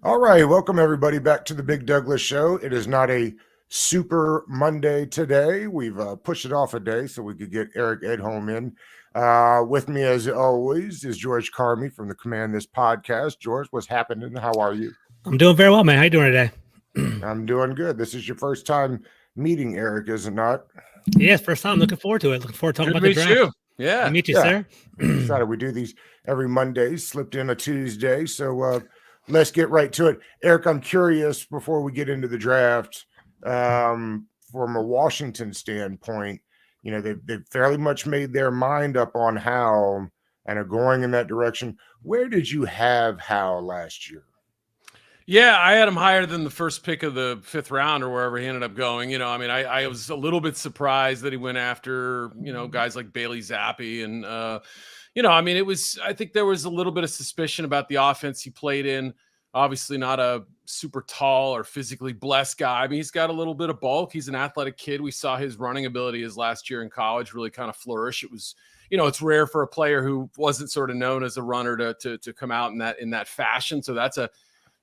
All right, welcome everybody back to the Big Douglas Show. It is not a super Monday today. We've pushed it off a day so we could get Eric Edholm in. With me, as always, is George Carmy from the Command This podcast. George, what's happening? How are you? I'm doing very well, man. How you doing today? I'm doing good. This is your first time meeting Eric, is it not? Yes, first time. Looking forward to it. Looking forward to talking about the draft. You. Yeah. Good to meet you, sir. Excited. We do these every Monday, slipped in a Tuesday. So let's get right to it. Eric, I'm curious before we get into the draft, from a Washington standpoint, you know, they've fairly much made their mind up on Howell and are going in that direction. Where did you have Howell last year? Yeah, I had him higher than the first pick of the 5th round or wherever he ended up going. You know, I mean, I was a little bit surprised that he went after, guys like Bailey Zappi. And, I mean, I think there was a little bit of suspicion about the offense he played in. Obviously not a super tall or physically blessed guy. I mean, he's got a little bit of bulk. He's an athletic kid. We saw his running ability his last year in college really kind of flourish. It was, it's rare for a player who wasn't sort of known as a runner to come out in that fashion. So that's a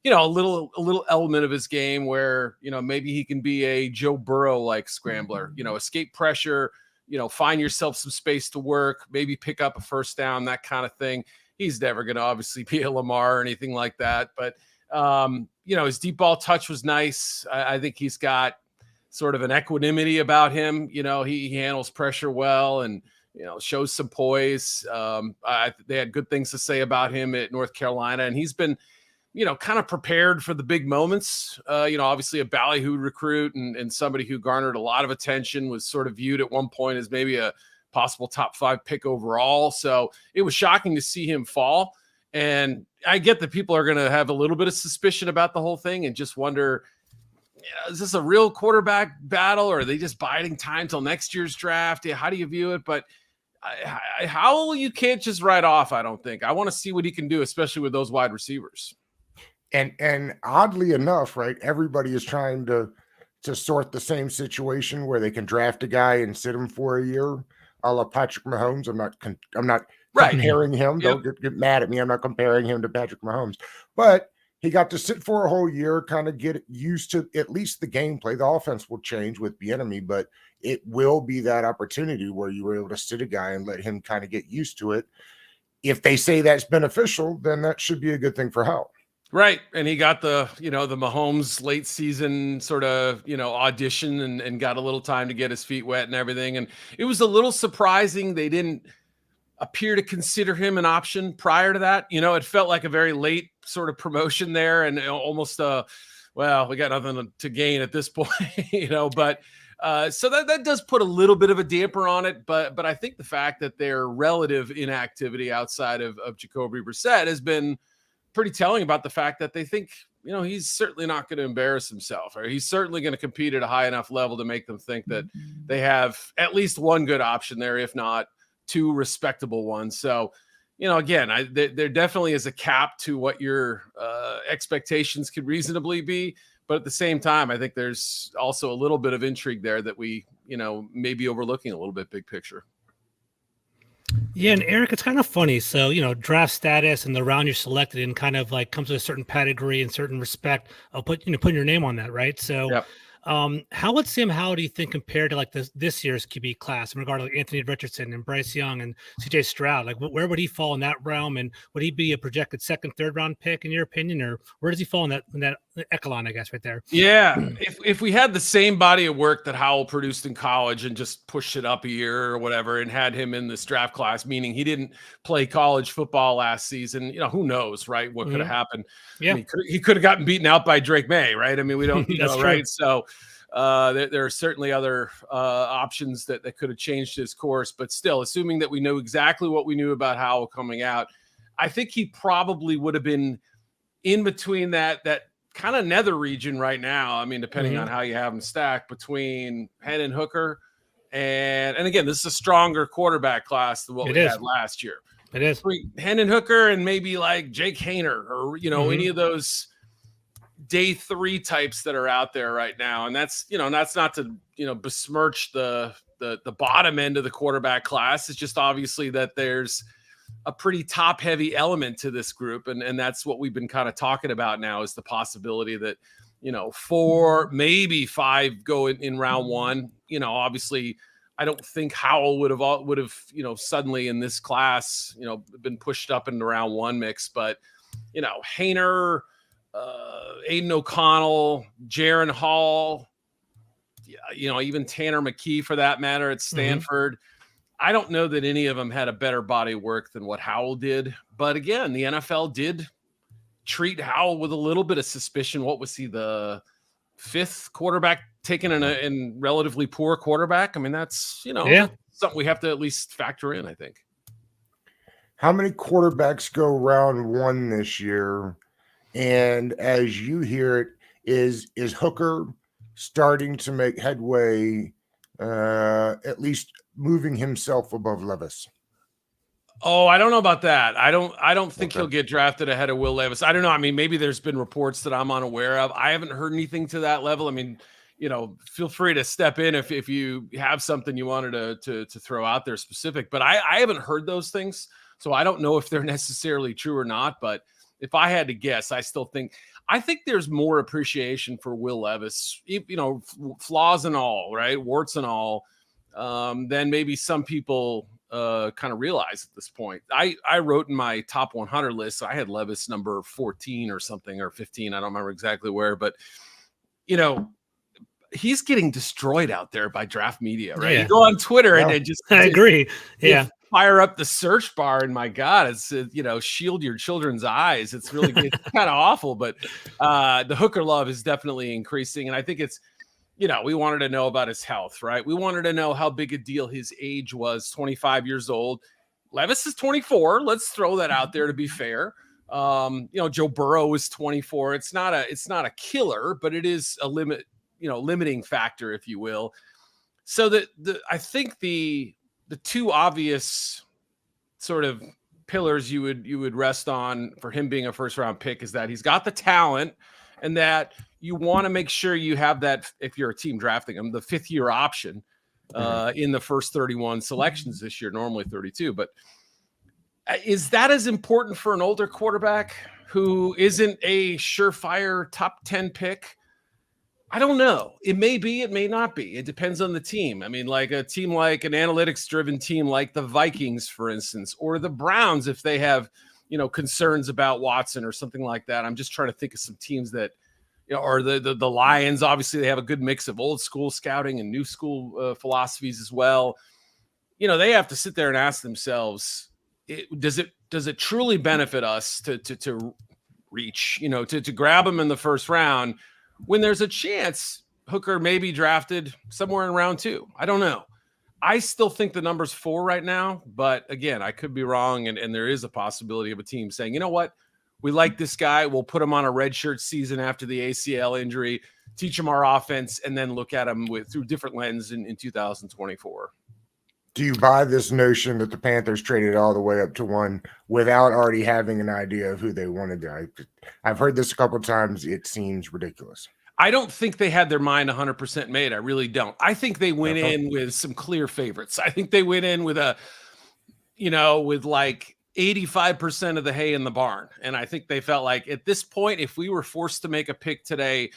little element of his game where, maybe he can be a Joe Burrow-like scrambler, escape pressure, find yourself some space to work, maybe pick up a first down, that kind of thing. He's never going to obviously be a Lamar or anything like that. But, his deep ball touch was nice. I think he's got sort of an equanimity about him. He handles pressure well and, shows some poise. They had good things to say about him at North Carolina, and he's been, kind of prepared for the big moments. Obviously a ballyhoo recruit and somebody who garnered a lot of attention, was sort of viewed at one point as maybe a possible top 5 pick overall. So it was shocking to see him fall. And I get that people are going to have a little bit of suspicion about the whole thing and just wonder, is this a real quarterback battle, or are they just biding time till next year's draft? How do you view it? But Howell, you can't just write off, I don't think. I want to see what he can do, especially with those wide receivers. And oddly enough, right, everybody is trying to sort the same situation where they can draft a guy and sit him for a year, a la Patrick Mahomes. I'm not right. comparing him. Yep. Don't get mad at me. I'm not comparing him to Patrick Mahomes, but he got to sit for a whole year, kind of get used to at least the gameplay. The offense will change with Bieniemy, but it will be that opportunity where you were able to sit a guy and let him kind of get used to it. If they say that's beneficial, then that should be a good thing for Howell. Right. And he got the Mahomes late season sort of, audition and got a little time to get his feet wet and everything. And it was a little surprising they didn't appear to consider him an option prior to that. It felt like a very late sort of promotion there and almost we got nothing to gain at this point, but so that does put a little bit of a damper on it. But I think the fact that their relative inactivity outside of Jacoby Brissett has been pretty telling about the fact that they think, he's certainly not going to embarrass himself, or he's certainly going to compete at a high enough level to make them think that they have at least one good option there, if not 2 respectable ones. So, again, there definitely is a cap to what your expectations could reasonably be. But at the same time, I think there's also a little bit of intrigue there that we, may be overlooking a little bit big picture. Yeah, and Eric, it's kind of funny. So, draft status and the round you're selected in kind of like comes with a certain pedigree and certain respect of putting your name on that, right? So, yep. How would Sam Howell, do you think, compare to like this year's QB class in regard to like Anthony Richardson and Bryce Young and CJ Stroud? Like, where would he fall in that realm? And would he be a projected 2nd, 3rd round pick in your opinion, or where does he fall in that echelon, I guess, right there? Yeah, if we had the same body of work that Howell produced in college and just pushed it up a year or whatever, and had him in this draft class, meaning he didn't play college football last season, who knows, right? What could have happened? Yeah, I mean, he could have gotten beaten out by Drake May, right? I mean, we don't know, right? So. There are certainly other options that could have changed his course, but still, assuming that we know exactly what we knew about Howell coming out, I think he probably would have been in between that kind of nether region right now. I mean, depending on how you have him stacked between Hendon Hooker and again, this is a stronger quarterback class than what we had last year. It is Hendon Hooker and maybe like Jake Haener or any of those day 3 types that are out there right now. And that's not to, besmirch the bottom end of the quarterback class. It's just obviously that there's a pretty top heavy element to this group. And that's what we've been kind of talking about now, is the possibility that, 4, maybe 5 go in round one. Obviously I don't think Howell would have, suddenly in this class, been pushed up into round one mix, but, Haener, Aiden O'Connell, Jaron Hall, even Tanner McKee for that matter at Stanford. I don't know that any of them had a better body of work than what Howell did. But again, the NFL did treat Howell with a little bit of suspicion. What was he, the 5th quarterback taken in relatively poor quarterback? I mean, that's, that's something we have to at least factor in, I think. How many quarterbacks go round one this year? And as you hear it, is Hooker starting to make headway, at least moving himself above Levis? Oh, I don't know about that. I don't think he'll get drafted ahead of Will Levis. I don't know. I mean, maybe there's been reports that I'm unaware of. I haven't heard anything to that level. I mean, feel free to step in if you have something you wanted to throw out there specific, but I haven't heard those things. So I don't know if they're necessarily true or not, but if I had to guess, I think there's more appreciation for Will Levis, flaws and all, right? Warts and all, than maybe some people kind of realize at this point. I wrote in my top 100 list, I had Levis number 14 or something, or 15. I don't remember exactly where, but he's getting destroyed out there by draft media, right? You go on Twitter and it just, I agree. Yeah. Fire up the search bar and my God, it's, shield your children's eyes. It's really it's kind of awful, but the Hooker love is definitely increasing. And I think it's, we wanted to know about his health, right? We wanted to know how big a deal his age was, 25 years old. Levis is 24. Let's throw that out there to be fair. Joe Burrow is 24. It's not a killer, but it is a limiting factor, if you will. So that I think the two obvious sort of pillars you would rest on for him being a first round pick is that he's got the talent, and that you want to make sure you have that, if you're a team drafting him, the 5th year option in the first 31 selections this year, normally 32. But is that as important for an older quarterback who isn't a surefire top 10 pick? I don't know. It may be, it may not be. It depends on the team. I mean, like a team like an analytics-driven team like the Vikings, for instance, or the Browns, if they have, concerns about Watson or something like that. I'm just trying to think of some teams that, or the Lions. Obviously, they have a good mix of old school scouting and new school philosophies as well. They have to sit there and ask themselves, does it truly benefit us to reach, to grab them in the first round, when there's a chance Hooker may be drafted somewhere in round 2. I don't know. I still think the number's 4 right now, but again, I could be wrong. And there is a possibility of a team saying, you know what, we like this guy. We'll put him on a redshirt season after the ACL injury, teach him our offense, and then look at him through different lens in 2024. Do you buy this notion that the Panthers traded all the way up to 1 without already having an idea of who they wanted to? I've heard this a couple of times. It seems ridiculous. I don't think they had their mind 100% made. I really don't. I think they went in with some clear favorites. I think they went in with with like 85% of the hay in the barn. And I think they felt like at this point, if we were forced to make a pick today,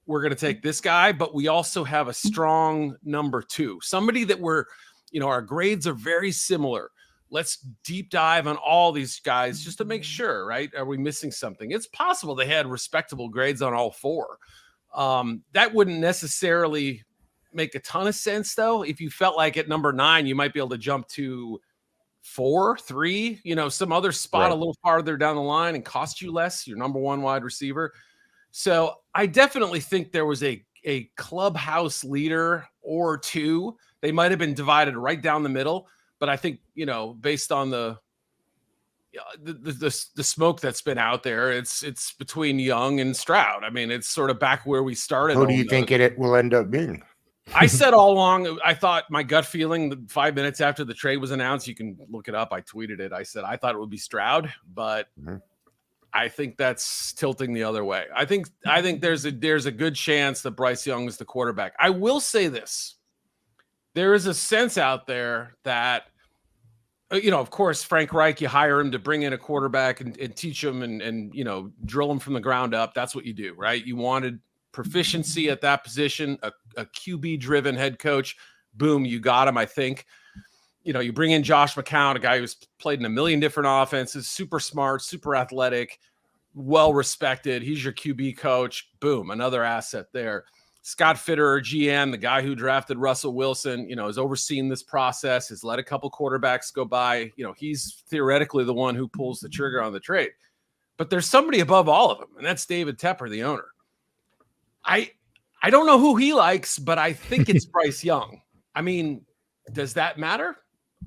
we're going to take this guy, but we also have a strong number 2, somebody that our grades are very similar. Let's deep dive on all these guys just to make sure, right? Are we missing something? It's possible they had respectable grades on all 4. That wouldn't necessarily make a ton of sense, though. If you felt like at number 9, you might be able to jump to 4, 3, some other spot a little farther down the line and cost you less, your number 1 wide receiver. So I definitely think there was a clubhouse leader or 2. They might have been divided right down the middle, but I think, based on the smoke that's been out there, it's between Young and Stroud. I mean, it's sort of back where we started. Who do you think it will end up being? I said all along, I thought my gut feeling 5 minutes after the trade was announced, you can look it up. I tweeted it. I said, I thought it would be Stroud, but I think that's tilting the other way. I think there's a good chance that Bryce Young is the quarterback. I will say this. There is a sense out there that of course, Frank Reich, you hire him to bring in a quarterback and teach him and drill him from the ground up. That's what you do, right? You wanted proficiency at that position, a QB-driven head coach. Boom, you got him, I think. You bring in Josh McCown, a guy who's played in a million different offenses, super smart, super athletic, well-respected. He's your QB coach. Boom, another asset there. Scott Fitterer, GM, the guy who drafted Russell Wilson, has overseen this process, has let a couple quarterbacks go by. He's theoretically the one who pulls the trigger on the trade. But there's somebody above all of them, and that's David Tepper, the owner. I don't know who he likes, but I think it's Bryce Young. I mean, does that matter?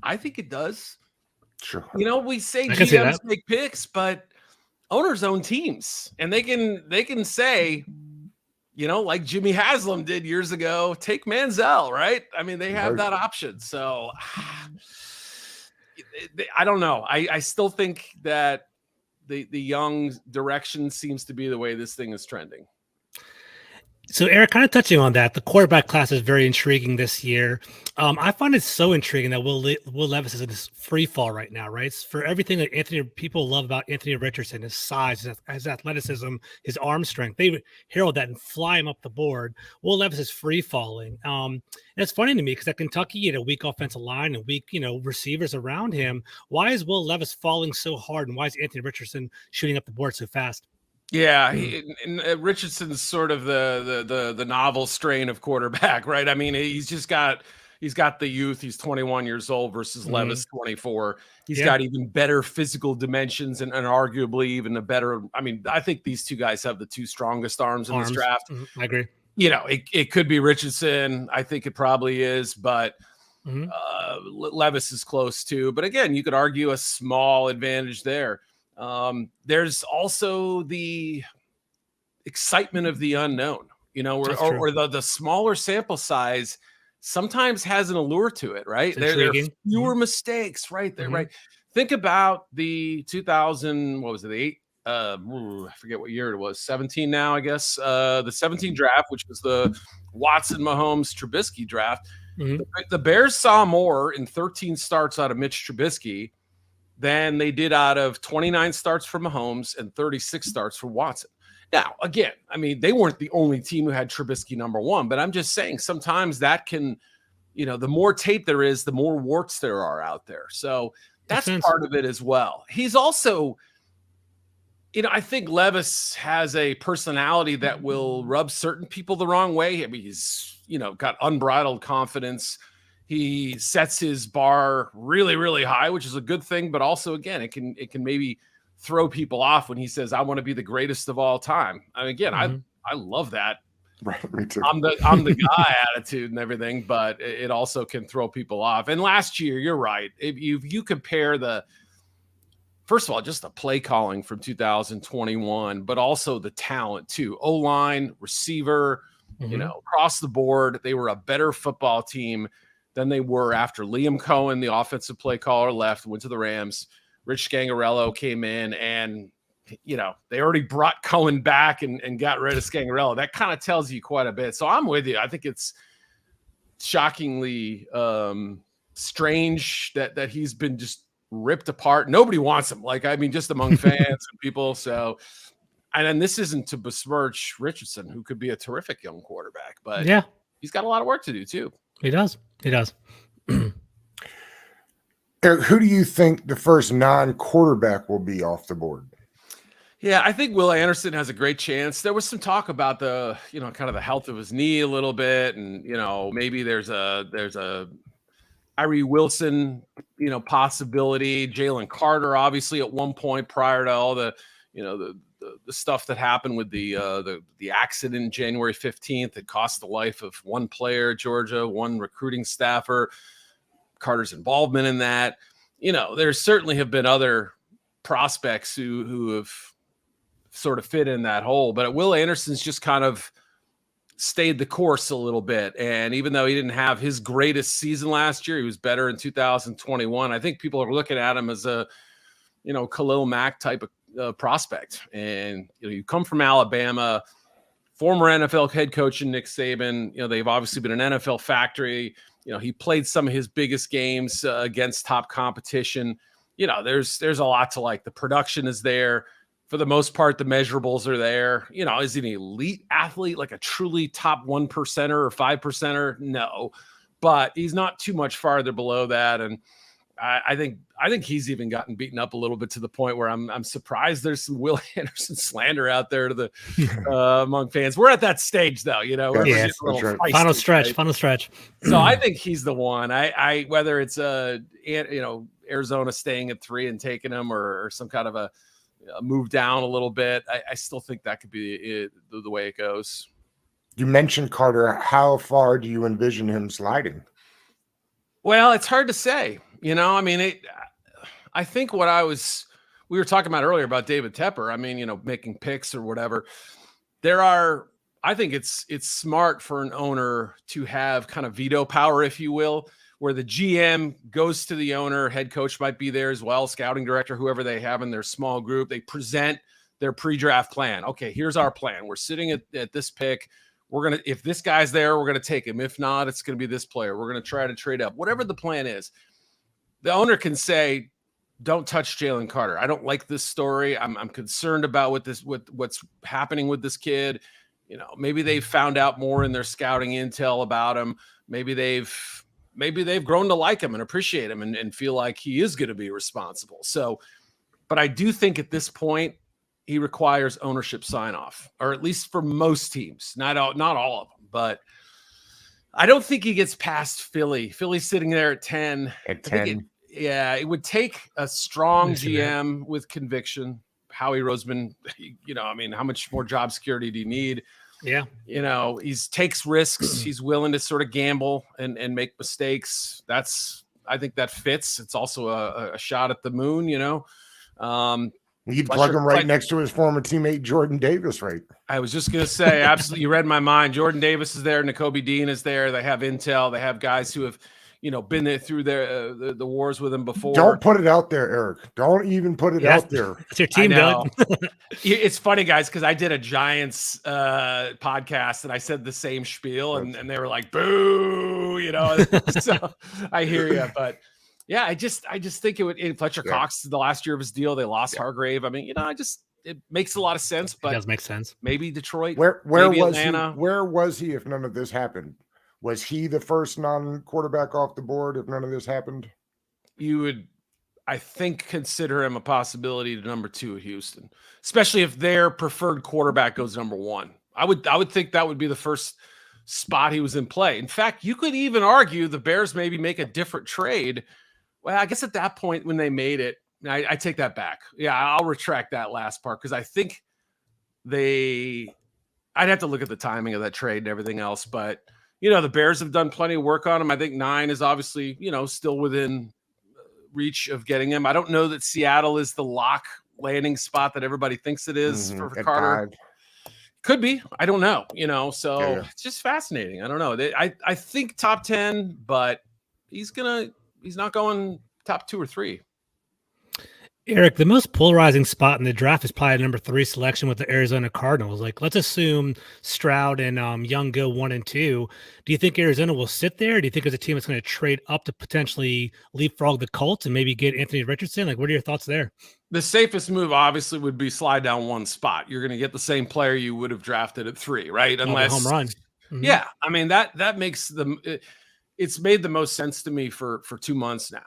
I think it does. Sure. We say GMs make picks, but owners own teams, and they can say, like Jimmy Haslam did years ago, take Manziel, right? I mean, they have that option. So I don't know. I still think that the Young direction seems to be the way this thing is trending. So, Eric, kind of touching on that, the quarterback class is very intriguing this year. I find it so intriguing that Will Levis is in this free fall right now, right? It's for everything that people love about Anthony Richardson, his size, his athleticism, his arm strength. They would herald that and fly him up the board. Will Levis is free falling. And it's funny to me because at Kentucky, he had a weak offensive line and weak, receivers around him. Why is Will Levis falling so hard, and why is Anthony Richardson shooting up the board so fast? Yeah, Richardson's sort of the novel strain of quarterback, right? I mean, he's got the youth. He's 21 years old versus Levis 24. He's got even better physical dimensions and arguably even a better. I mean, I think these two guys have the two strongest arms in this draft. I agree. It could be Richardson. I think it probably is, but Levis is close too. But again, you could argue a small advantage there. There's also the excitement of the unknown, or the smaller sample size sometimes has an allure to it, right? There are fewer mistakes right there, right? Think about the 2000, what was it, I forget what year it was, 17 now, I guess, the 17 draft, which was the Watson, Mahomes, Trubisky draft. The Bears saw more in 13 starts out of Mitch Trubisky than they did out of 29 starts for Mahomes and 36 starts for Watson. Now, again, I mean, they weren't the only team who had Trubisky number one, but I'm just saying sometimes that can, the more tape there is, the more warts there are out there. So that's part of it as well. He's also, I think Levis has a personality that will rub certain people the wrong way. I mean, he's, got unbridled confidence. He sets his bar really, really high, which is a good thing. But also, again, it can maybe throw people off when he says, "I want to be the greatest of all time." I mean, again, I love that. Right, me too. I'm the guy attitude and everything, but it also can throw people off. And last year, you're right. If you compare first of all, just the play calling from 2021, but also the talent too. O-line, receiver, across the board, they were a better football team than they were after Liam Cohen, the offensive play caller, left, went to the Rams. Rich Scangarello came in and, they already brought Cohen back and got rid of Scangarello. That kind of tells you quite a bit. So I'm with you. I think it's shockingly strange that he's been just ripped apart. Nobody wants him. Just among fans and people. So, and then this isn't to besmirch Richardson, who could be a terrific young quarterback, but he's got a lot of work to do too. He does. Eric, who do you think the first non-quarterback will be off the board? Yeah, I think Will Anderson has a great chance. There was some talk about the, kind of the health of his knee a little bit, and maybe there's a Irie Wilson, possibility. Jalen Carter, obviously, at one point prior to all the, the stuff that happened with the accident January 15th that cost the life of one player, Georgia, one recruiting staffer. Carter's involvement in that. There certainly have been other prospects who have sort of fit in that hole, but Will Anderson's just kind of stayed the course a little bit. And even though he didn't have his greatest season last year, he was better in 2021. I think people are looking at him as a, Khalil Mack type of prospect. And you come from Alabama, former NFL head coach in Nick Saban. You know, they've obviously been an NFL factory. You know, he played some of his biggest games against top competition. You know, there's a lot to like. The production is there. For the most part, the measurables are there. You know, is he an elite athlete, like a truly top 1%er or 5%er? No, but he's not too much farther below that. And I think he's even gotten beaten up a little bit to the point where I'm surprised there's some Will Anderson slander out there to the among fans. We're at that stage though, you know. Yeah, right. Final stretch. Right? Final stretch. So I think he's the one. I whether it's Arizona staying at 3 and taking him or some kind of a move down a little bit, I still think that could be the way it goes. You mentioned Carter. How far do you envision him sliding? Well, it's hard to say. You know, I mean, I think we were talking about earlier about David Tepper. I mean, you know, making picks or whatever. I think it's smart for an owner to have kind of veto power, if you will, where the GM goes to the owner, head coach might be there as well, scouting director, whoever they have in their small group. They present their pre-draft plan. Okay, here's our plan. We're sitting at this pick. If this guy's there, we're going to take him. If not, it's going to be this player. We're going to try to trade up. Whatever the plan is, the owner can say, don't touch Jalen Carter. I don't like this story. I'm concerned about what's happening with this kid. You know, maybe they've found out more in their scouting intel about him. Maybe they've grown to like him and appreciate him and feel like he is going to be responsible. So, but I do think at this point, he requires ownership sign off, or at least for most teams, not all of them, but I don't think he gets past Philly. Philly's sitting there at 10. At 10. It would take a strong GM with conviction. Howie Roseman, you know, I mean, how much more job security do you need? Yeah. You know, he takes risks. He's willing to sort of gamble and make mistakes. I think that fits. It's also a shot at the moon, you know. You'd plug him right next to his former teammate, Jordan Davis, right? I was just going to say, absolutely. You read my mind. Jordan Davis is there. N'Kobe Dean is there. They have intel. They have guys who have, you know, been there through the wars with him before. Don't put it out there, Eric. Don't even put it out there. It's your team, Dylan. It's funny, guys, because I did a Giants podcast and I said the same spiel and they were like, boo, you know. So I hear you. But yeah, I just think it would. Fletcher Cox, the last year of his deal, they lost Hargrave. I mean, you know, it makes a lot of sense. But it does make sense. Maybe Detroit. Where maybe was Atlanta. he? Where was he if none of this happened? Was he the first non-quarterback off the board if none of this happened? You would, I think, consider him a possibility to number 2 at Houston, especially if their preferred quarterback goes number 1. I would think that would be the first spot he was in play. In fact, you could even argue the Bears maybe make a different trade. Well, I guess at that point when they made it, I take that back. Yeah, I'll retract that last part because I think I'd have to look at the timing of that trade and everything else, but you know, the Bears have done plenty of work on him. I think 9 is obviously, you know, still within reach of getting him. I don't know that Seattle is the lock landing spot that everybody thinks it is for Carter. 5. Could be. I don't know, you know, so It's just fascinating. I don't know. I think top 10, but he's not going top 2 or 3. Eric, the most polarizing spot in the draft is probably number 3 selection with the Arizona Cardinals. Like, let's assume Stroud and Young go 1 and 2. Do you think Arizona will sit there? Do you think there's a team that's going to trade up to potentially leapfrog the Colts and maybe get Anthony Richardson? Like, what are your thoughts there? The safest move obviously would be slide down 1 spot. You're going to get the same player you would have drafted at 3, right? Unless home run. Mm-hmm. Yeah, I mean that makes it's made the most sense to me for 2 months now.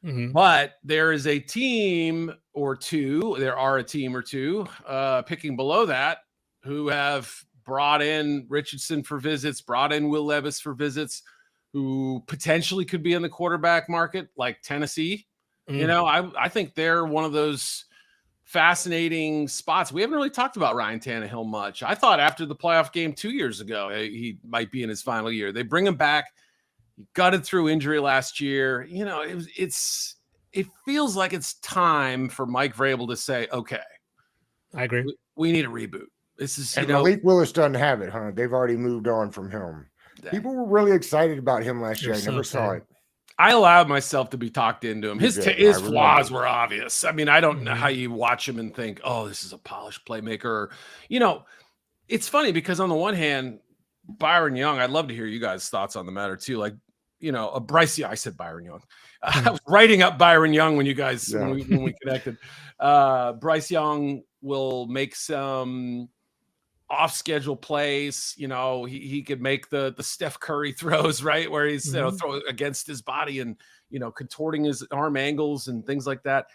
Mm-hmm. But there is a team or two, picking below that who have brought in Richardson for visits, brought in Will Levis for visits, who potentially could be in the quarterback market, like Tennessee. Mm-hmm. You know, I think they're one of those fascinating spots. We haven't really talked about Ryan Tannehill much. I thought after the playoff game 2 years ago, he might be in his final year. They bring him back. He gutted through injury last year. You know, it feels like it's time for Mike Vrabel to say, okay, I agree. We need a reboot. This is, and Malik Willis doesn't have it, huh? They've already moved on from him. People were really excited about him last year. I never saw it. I allowed myself to be talked into him. His flaws were obvious. I mean, I don't know how you watch him and think, oh, this is a polished playmaker. You know, it's funny because on the one hand, Byron Young, I'd love to hear you guys' thoughts on the matter too. Like, Bryce, I said Byron Young. I was writing up Byron Young when you guys, when we connected. Bryce Young will make some off schedule plays. He could make the Steph Curry throws, right? Where he's, throw against his body and, contorting his arm angles and things like that.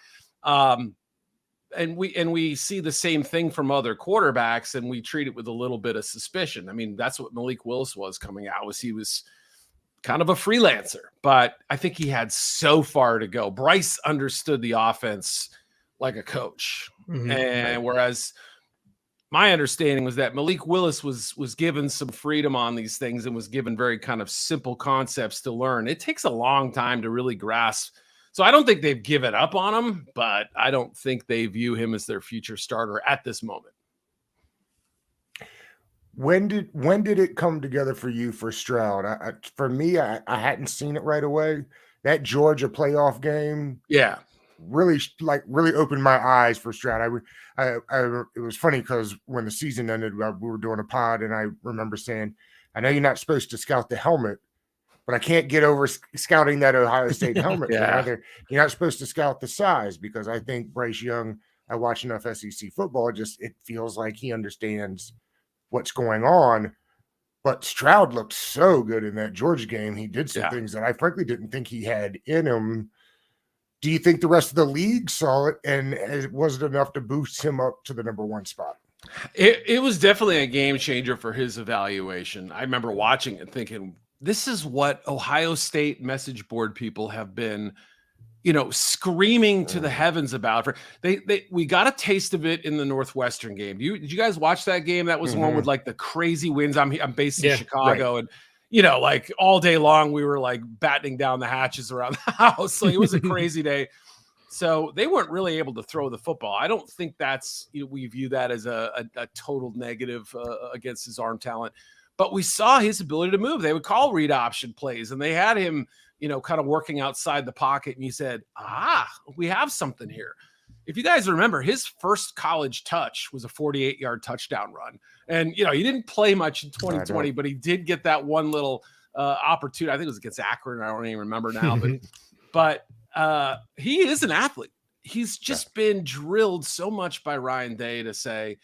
And we see the same thing from other quarterbacks, and we treat it with a little bit of suspicion. I mean, that's what Malik Willis was coming out, he was kind of a freelancer, but I think he had so far to go. Bryce understood the offense like a coach. And whereas my understanding was that Malik Willis was given some freedom on these things and was given very kind of simple concepts to learn. It takes a long time to really grasp. So I don't think they've given up on him, but I don't think they view him as their future starter at this moment. When did it come together for you for Stroud? For me, I hadn't seen it right away. That Georgia playoff game, really opened my eyes for Stroud. It was funny because when the season ended, we were doing a pod, and I remember saying, "I know you're not supposed to scout the helmet, but I can't get over scouting that Ohio State helmet. You're not supposed to scout the size, because I think Bryce Young, I watch enough SEC football, it feels like he understands what's going on." But Stroud looked so good in that Georgia game. He did some things that I frankly didn't think he had in him. Do you think the rest of the league saw it, and was it enough to boost him up to the number one spot? It was definitely a game changer for his evaluation. I remember watching it thinking, this is what Ohio State message board people have been, screaming to the heavens about. We got a taste of it in the Northwestern game. Did you guys watch that game? That was the one with like the crazy winds. I'm based in Chicago, and like all day long we were like battening down the hatches around the house. So it was a crazy day. So they weren't really able to throw the football. I don't think we view that as a total negative against his arm talent. But we saw his ability to move. They would call read option plays, and they had him, kind of working outside the pocket. And you said, we have something here. If you guys remember, his first college touch was a 48-yard touchdown run. And, he didn't play much in 2020, but he did get that one little opportunity. I think it was against Akron. I don't even remember now. But he is an athlete. He's just been drilled so much by Ryan Day to say,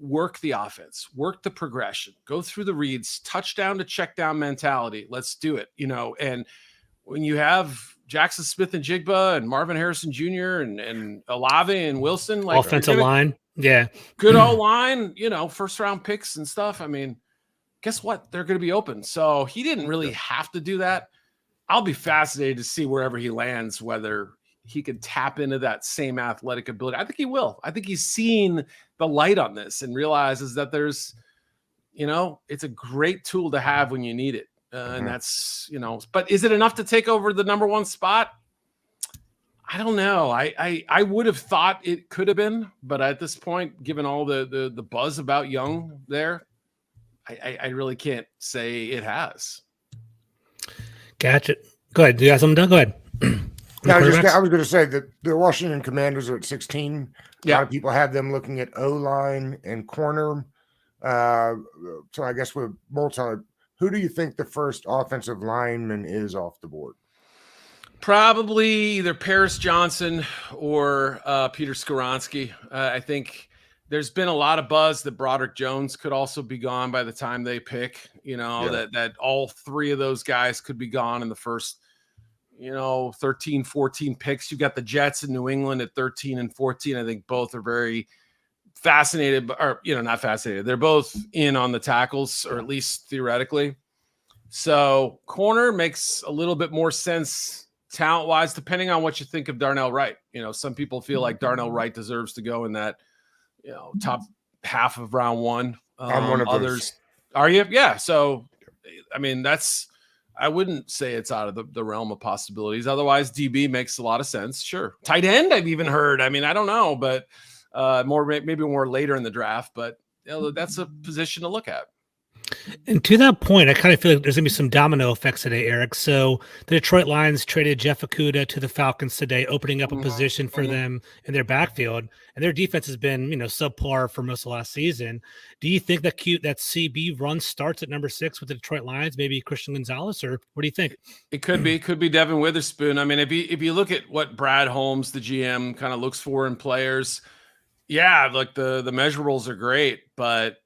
work the offense, work the progression, go through the reads, touchdown to check down mentality. Let's do it. And when you have Jackson Smith and Jigba and Marvin Harrison Jr. and Olave and Wilson, like offensive line. Yeah. Good O-line, first round picks and stuff. I mean, guess what? They're going to be open. So he didn't really have to do that. I'll be fascinated to see wherever he lands, whether he could tap into that same athletic ability. I think he will. I think he's seen the light on this and realizes that there's, it's a great tool to have when you need it. And that's, but is it enough to take over the number one spot? I don't know. I would have thought it could have been, but at this point, given all the buzz about Young there, I really can't say it has. Gotcha. Go ahead. Do you have something done? Go ahead. I was going to say that the Washington Commanders are at 16. A lot of people have them looking at O-line and corner. So I guess with Moltar, who do you think the first offensive lineman is off the board? Probably either Paris Johnson or Peter Skoronski. I think there's been a lot of buzz that Broderick Jones could also be gone by the time they pick, that all three of those guys could be gone in the first 13, 14 picks. You've got the Jets in New England at 13 and 14. I think both are very fascinated, or, not fascinated. They're both in on the tackles, or at least theoretically. So corner makes a little bit more sense talent-wise, depending on what you think of Darnell Wright. Some people feel like Darnell Wright deserves to go in that, top half of round one. I'm one of others. those. Are you? Yeah. So, I mean, I wouldn't say it's out of the realm of possibilities. Otherwise, DB makes a lot of sense. Sure. Tight end, I've even heard. I mean, I don't know, but maybe more later in the draft. But that's a position to look at. And to that point, I kind of feel like there's going to be some domino effects today, Eric. So the Detroit Lions traded Jeff Okudah to the Falcons today, opening up a position for them in their backfield. And their defense has been, subpar for most of last season. Do you think that CB run starts at number 6 with the Detroit Lions, maybe Christian Gonzalez, or what do you think? It could be Devin Witherspoon. I mean, if you look at what Brad Holmes, the GM, kind of looks for in players, yeah, like the measurables are great, but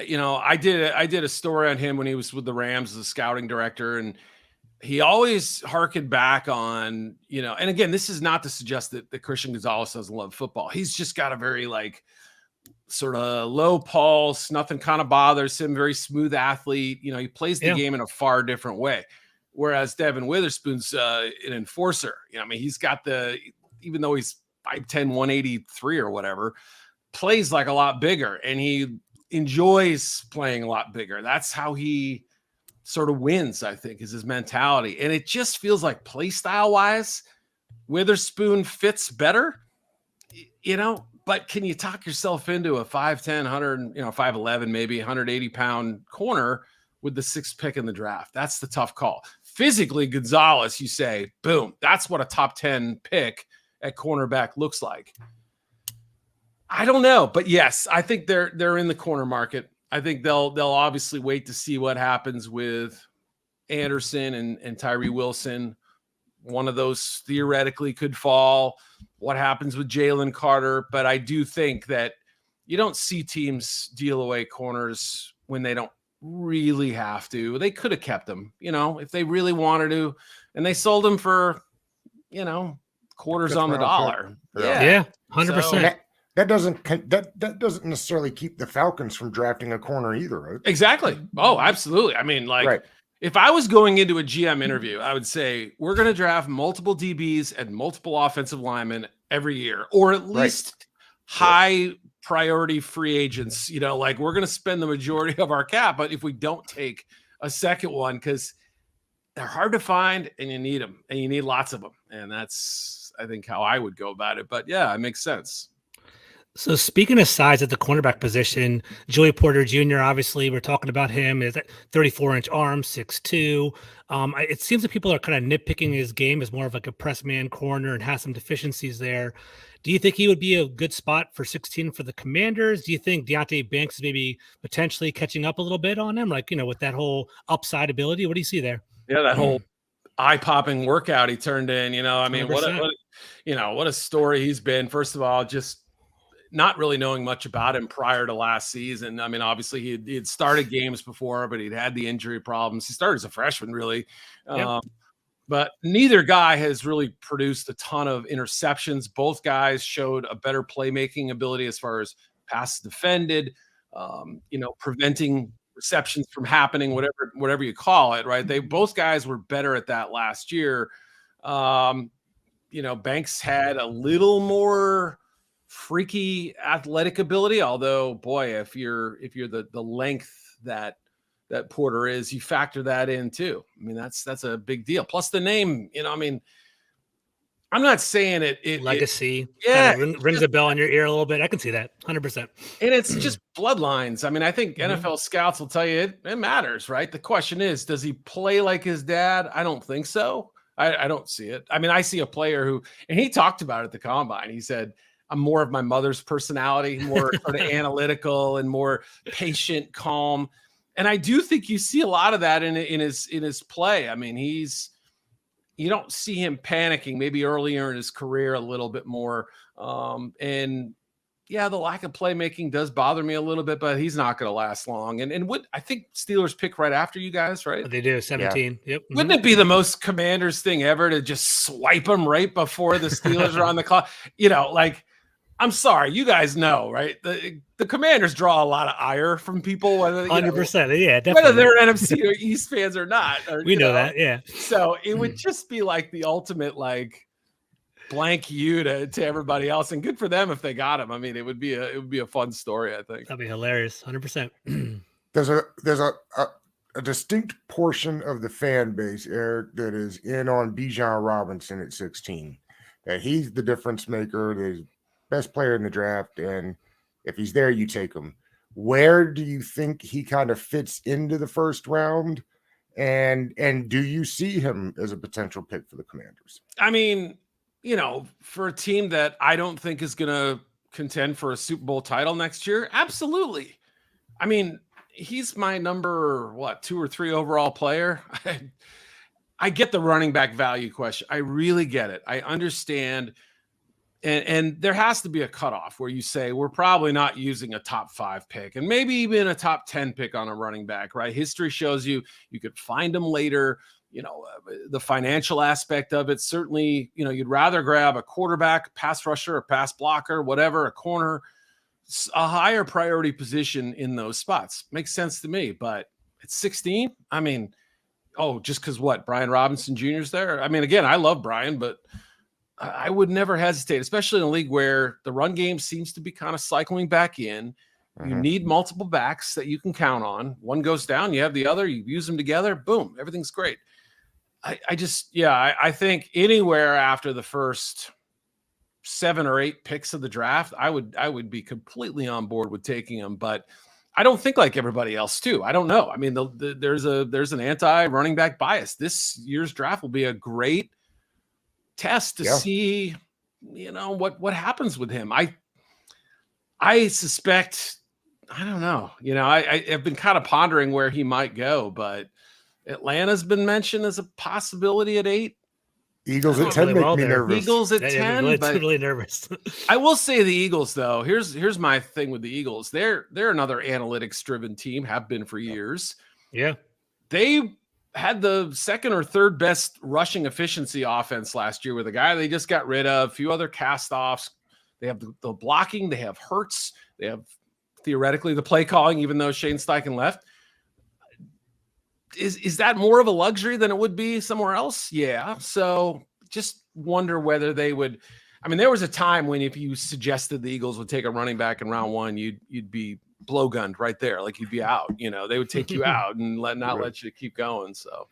I did a story on him when he was with the Rams as a scouting director, and he always harkened back on, and again, this is not to suggest that Christian Gonzalez doesn't love football. He's just got a very sort of low pulse, nothing kind of bothers him, very smooth athlete. He plays the game in a far different way. Whereas Devin Witherspoon's an enforcer. He's got even though he's 5'10", 183 or whatever, plays like a lot bigger, and he enjoys playing a lot bigger. That's how he sort of wins, I think, is his mentality. And it just feels like play style wise, Witherspoon fits better, but can you talk yourself into a 5'10", 100, 5'11", maybe 180-pound corner with the 6th pick in the draft? That's the tough call. Physically, Gonzalez, you say, boom, that's what a top 10 pick at cornerback looks like. I don't know, but yes, I think they're in the corner market. I think they'll obviously wait to see what happens with Anderson and Tyree Wilson. One of those theoretically could fall. What happens with Jalen Carter? But I do think that you don't see teams deal away corners when they don't really have to. They could have kept them, if they really wanted to, and they sold them for, quarters on the dollar. Yeah, 100%. So, that doesn't necessarily keep the Falcons from drafting a corner either, right? Exactly. Oh, absolutely. I mean, right. If I was going into a GM interview, I would say we're going to draft multiple DBs and multiple offensive linemen every year, or at least high priority free agents. We're going to spend the majority of our cap, but if we don't take a second one, because they're hard to find and you need them, and you need lots of them. And that's, I think, how I would go about it. But yeah, it makes sense. So speaking of size at the cornerback position, Joey Porter Jr., obviously we're talking about him, is at 34-inch arms, 6'2". It seems that people are kind of nitpicking his game as more of like a press man corner and has some deficiencies there. Do you think he would be a good spot for 16 for the Commanders? Do you think Deonte Banks is maybe potentially catching up a little bit on him, with that whole upside ability? What do you see there? Yeah, that whole eye-popping workout he turned in, what a story he's been. First of all, just not really knowing much about him prior to last season. I mean, obviously he had started games before, but he'd had the injury problems. He started as a freshman, really. But neither guy has really produced a ton of interceptions. Both guys showed a better playmaking ability as far as passes defended, preventing receptions from happening, whatever you call it, right? Both guys were better at that last year. Banks had a little more freaky athletic ability, although boy, if you're the length that Porter is, you factor that in too. I mean, that's a big deal. Plus the name, I'm not saying it legacy. Rings just a bell in your ear a little bit. I can see that 100%. And it's just bloodlines. I mean, I think NFL scouts will tell you it matters, right? The question is, does he play like his dad? I don't think so. I don't see it. I mean, I see a player who, and he talked about it at the combine. He said, I'm more of my mother's personality, more sort of analytical and more patient, calm. And I do think you see a lot of that in his play. I mean, you don't see him panicking, maybe earlier in his career a little bit more. And yeah, the lack of playmaking does bother me a little bit, but he's not going to last long. And what I think Steelers pick right after you guys, right? They do 17. Yeah. Yep. Wouldn't it be the most Commanders thing ever to just swipe him right before the Steelers are on the clock? I'm sorry, you guys know, right? The Commanders draw a lot of ire from people, whether 100%, yeah, definitely. whether they're NFC or East fans or not. We know that, yeah. So it would just be like the ultimate blank you to everybody else, and good for them if they got him. I mean, it would be a fun story, I think. That'd be hilarious, 100%. There's a distinct portion of the fan base, Eric, that is in on Bijan Robinson at 16. That he's the difference maker. There's best player in the draft, and if he's there, you take him. Where do you think he kind of fits into the first round? And do you see him as a potential pick for the Commanders? I mean, for a team that I don't think is going to contend for a Super Bowl title next year, absolutely. I mean, he's my number, 2 or 3 overall player. I get the running back value question. I really get it. I understand. And there has to be a cutoff where you say we're probably not using a top 5 pick and maybe even a top 10 pick on a running back, right? History shows you could find them later. The financial aspect of it, certainly, you'd rather grab a quarterback, pass rusher, a pass blocker, whatever, a corner, a higher priority position in those spots. Makes sense to me. But at 16, I mean, just because Brian Robinson Jr. is there? I mean, again, I love Brian, but I would never hesitate, especially in a league where the run game seems to be kind of cycling back in. You need multiple backs that you can count on. One goes down, you have the other, you use them together, boom, everything's great. I think anywhere after the first 7 or 8 picks of the draft, I would be completely on board with taking them, but I don't think like everybody else too. I don't know. I mean, there's an anti-running back bias. This year's draft will be a great test to see, what happens with him. I suspect, I don't know. I've been kind of pondering where he might go, but Atlanta's been mentioned as a possibility at 8. Eagles at 10 make me nervous. Eagles at 10, really, but really nervous. I will say the Eagles, though. Here's my thing with the Eagles. They're another analytics-driven team, have been for years. Yeah, they had the 2nd or 3rd best rushing efficiency offense last year with a guy they just got rid of, a few other cast-offs. They have the blocking. They have Hurts. They have theoretically the play calling, even though Shane Steichen left. Is that more of a luxury than it would be somewhere else? Yeah. So just wonder whether they would. I mean, there was a time when if you suggested the Eagles would take a running back in round 1, you'd be blowgunned right there. Like you'd be out, they would take you out and not let you keep going. So.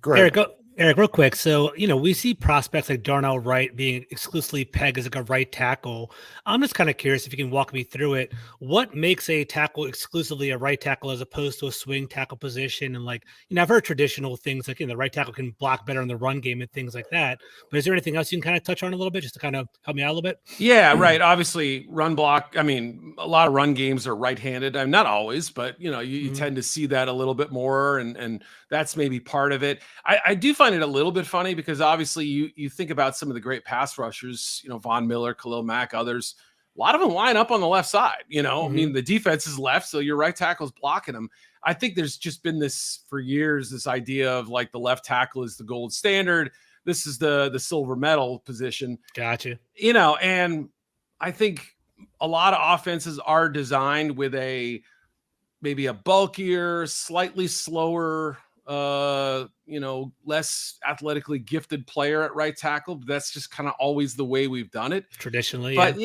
Great. Eric, real quick. So, we see prospects like Darnell Wright being exclusively pegged as like a right tackle. I'm just kind of curious if you can walk me through it. What makes a tackle exclusively a right tackle as opposed to a swing tackle position? And I've heard traditional things like, the right tackle can block better in the run game and things like that. But is there anything else you can kind of touch on a little bit just to kind of help me out a little bit? Yeah, right. Obviously, run block. I mean, a lot of run games are right-handed. I'm not always, but you tend to see that a little bit more, and that's maybe part of it. I do find it a little bit funny because obviously you think about some of the great pass rushers, Von Miller, Khalil Mack, others. A lot of them line up on the left side. I mean, the defense is left, so your right tackle is blocking them. I think there's just been this for years, this idea of like the left tackle is the gold standard. This is the silver medal position. Gotcha. And I think a lot of offenses are designed with maybe a bulkier, slightly slower, less athletically gifted player at right tackle. But that's just kind of always the way we've done it traditionally. But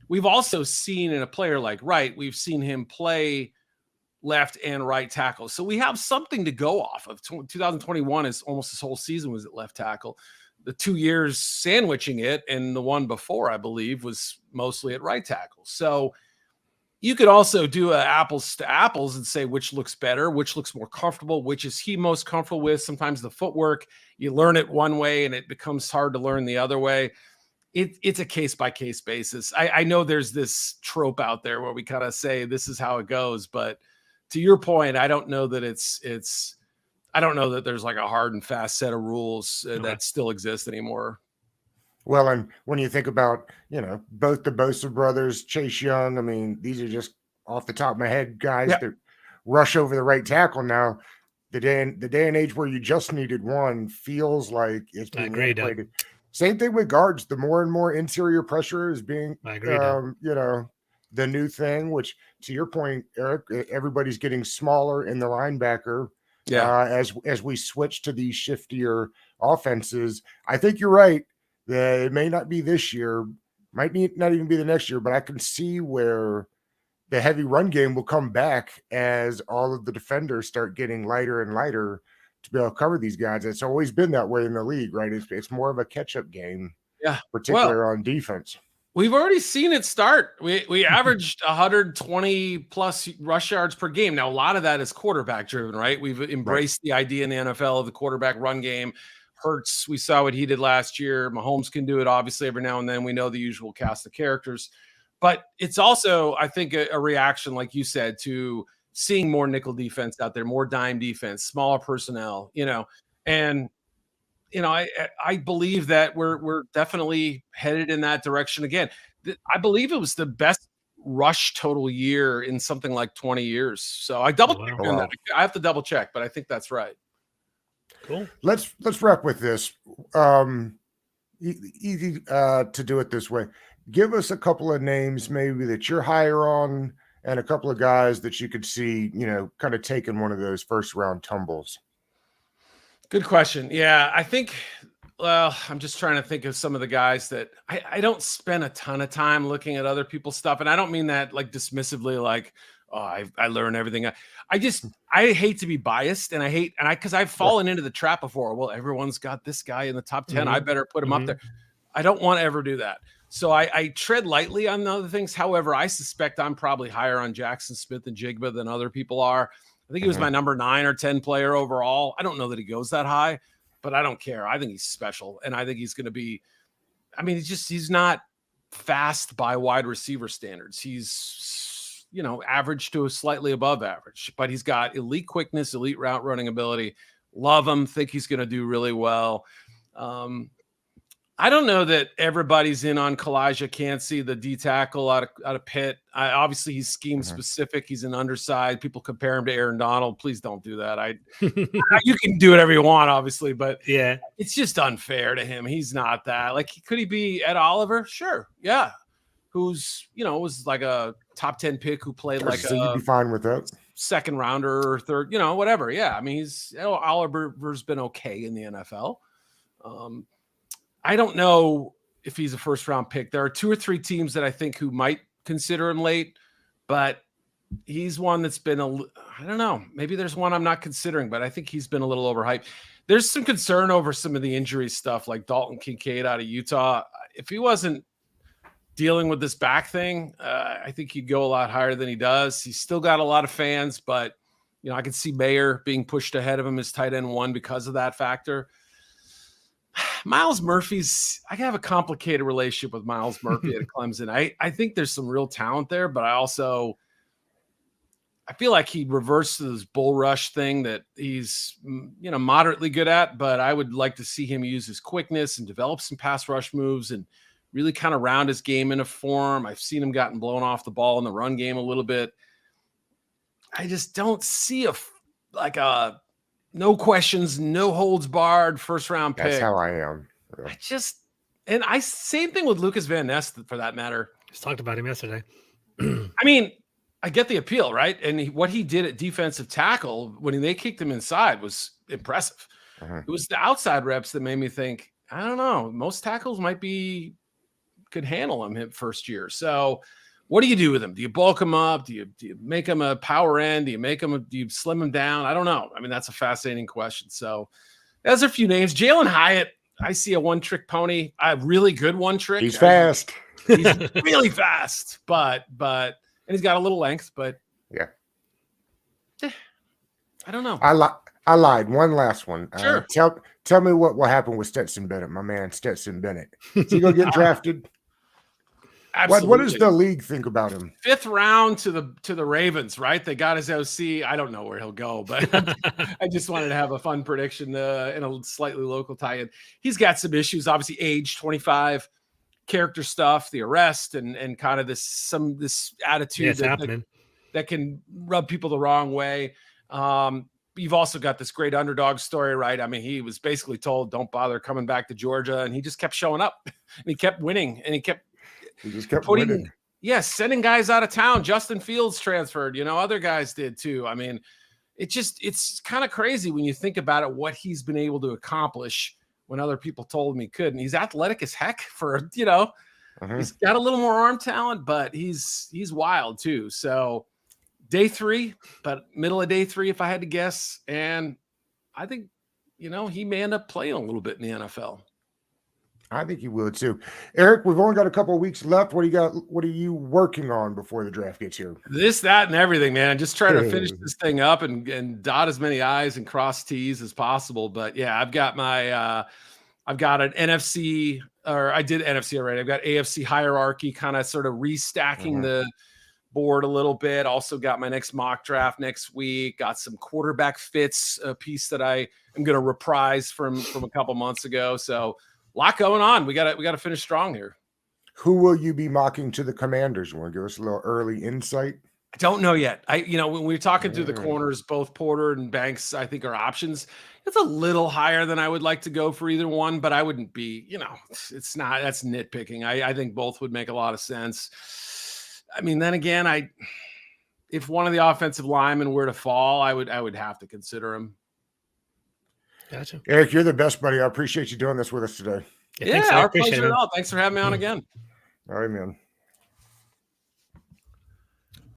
we've also seen in a player like Wright, we've seen him play left and right tackle. So we have something to go off of. 2021 is almost this whole season was at left tackle. The 2 years sandwiching it, and the one before, I believe, was mostly at right tackle. So you could also do a apples to apples and say which looks better, which looks more comfortable, which is he most comfortable with. Sometimes the footwork, you learn it one way and it becomes hard to learn the other way. It's a case-by-case basis. I know there's this trope out there where we kind of say this is how it goes, but to your point, I don't know that I don't know that there's like a hard and fast set of rules that still exist anymore. Well, and when you think about, both the Bosa brothers, Chase Young, I mean, these are just off the top of my head guys that rush over the right tackle now. The day and age where you just needed one feels like it's being integrated. Same thing with guards. The more and more interior pressure is being, the new thing, which to your point, Eric, everybody's getting smaller in the linebacker. As we switch to these shiftier offenses. I think you're right. That it may not be this year, might not even be the next year, but I can see where the heavy run game will come back as all of the defenders start getting lighter and lighter to be able to cover these guys. It's always been that way in the league, right? It's more of a catch-up game, particularly on defense. We've already seen it start. We averaged 120 plus rush yards per game. Now, a lot of that is quarterback driven, right? We've embraced the idea in the NFL of the quarterback run game. Hurts, we saw what he did last year. Mahomes can do it, obviously, every now and then. We know the usual cast of characters. But it's also, I think, a reaction, like you said, to seeing more nickel defense out there, more dime defense, smaller personnel, and I believe that we're definitely headed in that direction again. I believe it was the best rush total year in something like 20 years. So I double check on that. I have to double check, but I think that's right. Cool. Let's wrap with this. Easy to do it this way. Give us a couple of names maybe that you're higher on, and a couple of guys that you could see, kind of taking one of those first round tumbles. Good question. Yeah, I think, I'm just trying to think of some of the guys that I don't spend a ton of time looking at other people's stuff. And I don't mean that like dismissively, like, oh, I learn everything. I hate to be biased, and because I've fallen into the trap before. Well, everyone's got this guy in the top 10. I better put him up there. I don't want to ever do that. So I tread lightly on the other things. However, I suspect I'm probably higher on Jackson Smith-Njigba than other people are. I think he was my number 9 or 10 player overall. I don't know that he goes that high, but I don't care. I think he's special, and I think he's going to be. I mean, he's not fast by wide receiver standards. He's average to a slightly above average, but he's got elite quickness, elite route running ability. Love him. Think he's going to do really well. I don't know that everybody's in on Kalijah Cansey, the D tackle out of Pitt. Obviously, he's scheme specific. He's an underside. People compare him to Aaron Donald. Please don't do that. You can do whatever you want, obviously, but yeah, it's just unfair to him. He's not that. Like, could he be Ed Oliver? Sure, yeah. Who's was like a top 10 pick who played like you'd be fine with that. Second rounder or third, whatever. Yeah, I mean, Oliver's been okay in the NFL. I don't know if he's a first round pick. There are 2 or 3 teams that I think who might consider him late, but he's one that's been I don't know. Maybe there's one I'm not considering, but I think he's been a little overhyped. There's some concern over some of the injury stuff, like Dalton Kincaid out of Utah. If he wasn't dealing with this back thing, I think he'd go a lot higher than he does. He's still got a lot of fans, but I can see Mayer being pushed ahead of him as tight end 1 because of that factor. Miles Murphy's, I have a complicated relationship with Miles Murphy at Clemson. I think there's some real talent there, but I feel like he reverts to this bull rush thing that he's, moderately good at, but I would like to see him use his quickness and develop some pass rush moves and really kind of round his game into form. I've seen him gotten blown off the ball in the run game a little bit. I just don't see a no questions, no holds barred first round pick. That's how I am. Yeah. Same thing with Lucas Van Ness for that matter. Just talked about him yesterday. I mean, I get the appeal, right? And what he did at defensive tackle when they kicked him inside was impressive. It was the outside reps that made me think, I don't know, most tackles could handle him first year. So what do you do with him? Do you bulk him up? Do you make him a power end? Do you slim him down? I don't know. I mean, that's a fascinating question. So there's a few names. Jalen Hyatt, I see a one-trick pony, a really good one-trick. He's fast. He's really fast, and he's got a little length, but yeah. I don't know. I lied. One last one. Sure. Tell me what will happen with Stetson Bennett, my man Stetson Bennett. Is he going to get drafted? Absolutely. What does the league think about him? 5th round to the Ravens, right? They got his OC. I don't know where he'll go, but I just wanted to have a fun prediction in a slightly local tie-in. He's got some issues, obviously age, 25, character stuff, the arrest, and kind of this attitude that can rub people the wrong way. You've also got this great underdog story, right? I mean, he was basically told, don't bother coming back to Georgia, and he just kept showing up, and he kept winning, and he just kept winning. Yeah, sending guys out of town. Justin Fields transferred, other guys did too. I mean, it's kind of crazy when you think about it, what he's been able to accomplish when other people told him he couldn't. He's athletic as heck for, he's got a little more arm talent, but he's wild too. So day 3, but middle of day 3, if I had to guess. And I think, he may end up playing a little bit in the NFL. I think you will too. Eric, we've only got a couple of weeks left. What do you got? What are you working on before the draft gets here? This, that, and everything, man. Just trying to finish this thing up and dot as many I's and cross T's as possible. But yeah, I've got my I've got an NFC, or I did NFC already. I've got AFC hierarchy, kind of sort of restacking the board a little bit. Also got my next mock draft next week. Got some quarterback fits, a piece that I am going to reprise from a couple months ago. So a lot going on. We got to finish strong here. Who will you be mocking to the Commanders? You want to give us a little early insight? I don't know yet. When we were talking through the corners, both Porter and Banks, I think, are options. It's a little higher than I would like to go for either one, but I wouldn't be, it's not, that's nitpicking. I think both would make a lot of sense. I mean, then again, if one of the offensive linemen were to fall, I would have to consider him. Gotcha. Eric, you're the best, buddy. I appreciate you doing this with us today. Yeah, our pleasure at all. Thanks for having me on again. All right, man.